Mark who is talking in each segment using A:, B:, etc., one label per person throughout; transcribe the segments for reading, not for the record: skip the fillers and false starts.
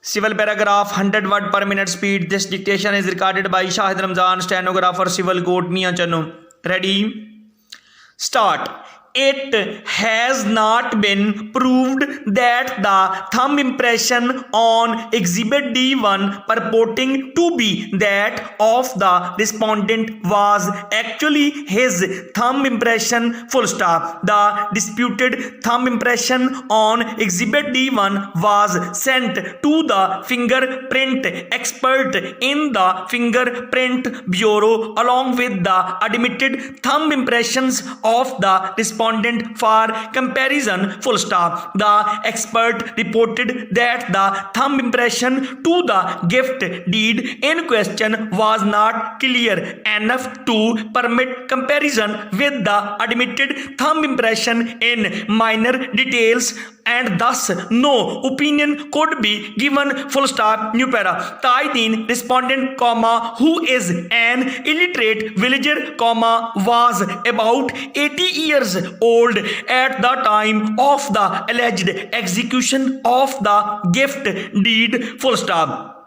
A: Civil paragraph 100 word per minute speed. This dictation is recorded by Shahid Ramzan, stenographer, civil court, Mian Chanu. Ready? Start. It has not been proved that the thumb impression on Exhibit D1 purporting to be that of the respondent was actually his thumb impression full stop. The disputed thumb impression on Exhibit D1 was sent to the fingerprint expert in the Fingerprint Bureau along with the admitted thumb impressions of the respondent for comparison full stop. The expert reported that the thumb impression to the gift deed in question was not clear enough to permit comparison with the admitted thumb impression in minor details, and thus no opinion could be given full stop. New para. Taideen respondent comma who is an illiterate villager comma was about 80 years old at the time of the alleged execution of the gift deed full stop.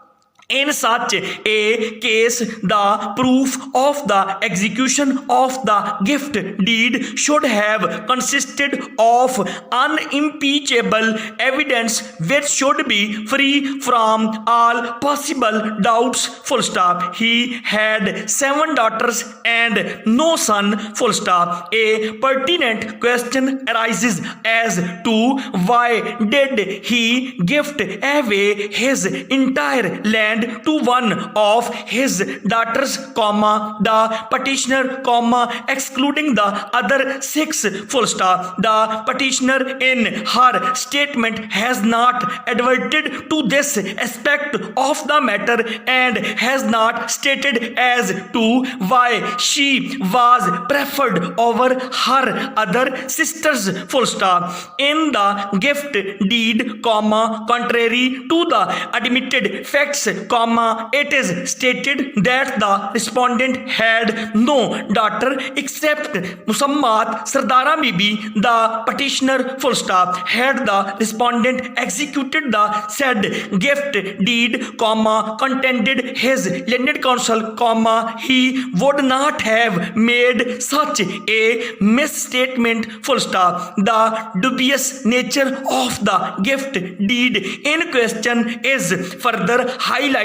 A: In such a case, the proof of the execution of the gift deed should have consisted of unimpeachable evidence which should be free from all possible doubts full stop. He had 7 daughters and no son full stop. A pertinent question arises as to why did he gift away his entire land to one of his daughters comma the petitioner comma excluding the other 6 full stop. The petitioner in her statement has not adverted to this aspect of the matter and has not stated as to why she was preferred over her other sisters full stop. In the gift deed comma contrary to the admitted facts comma it is stated that the respondent had no daughter except Musammat Sardara Bibi. The petitioner full stop had the respondent executed the said gift deed comma contended his landed counsel comma he would not have made such a misstatement full stop. The dubious nature of the gift deed in question is further highlighted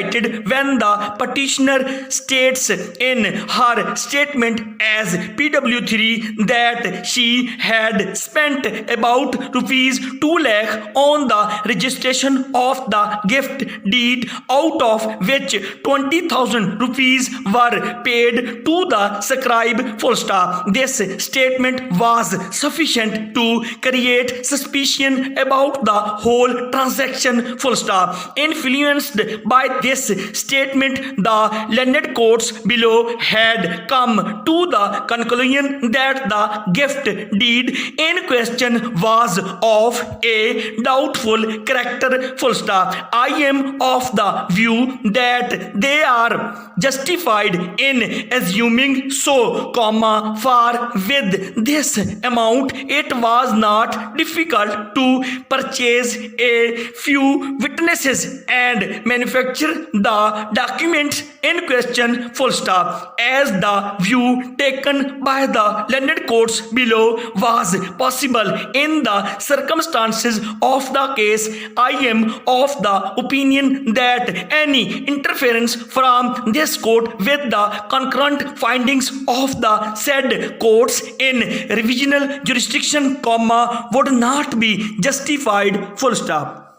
A: when the petitioner states in her statement as PW3 that she had spent about rupees 2 lakh on the registration of the gift deed, out of which 20,000 rupees were paid to the scribe full stop. This statement was sufficient to create suspicion about the whole transaction full stop. Influenced by this statement, the learned courts below had come to the conclusion that the gift deed in question was of a doubtful character full stop. I am of the view that they are justified in assuming so comma for with this amount it was not difficult to purchase a few witnesses and manufacture the documents in question full stop. As the view taken by the learned courts below was possible in the circumstances of the case, I am of the opinion that any interference from this court with the concurrent findings of the said courts in revisional jurisdiction comma would not be justified full stop.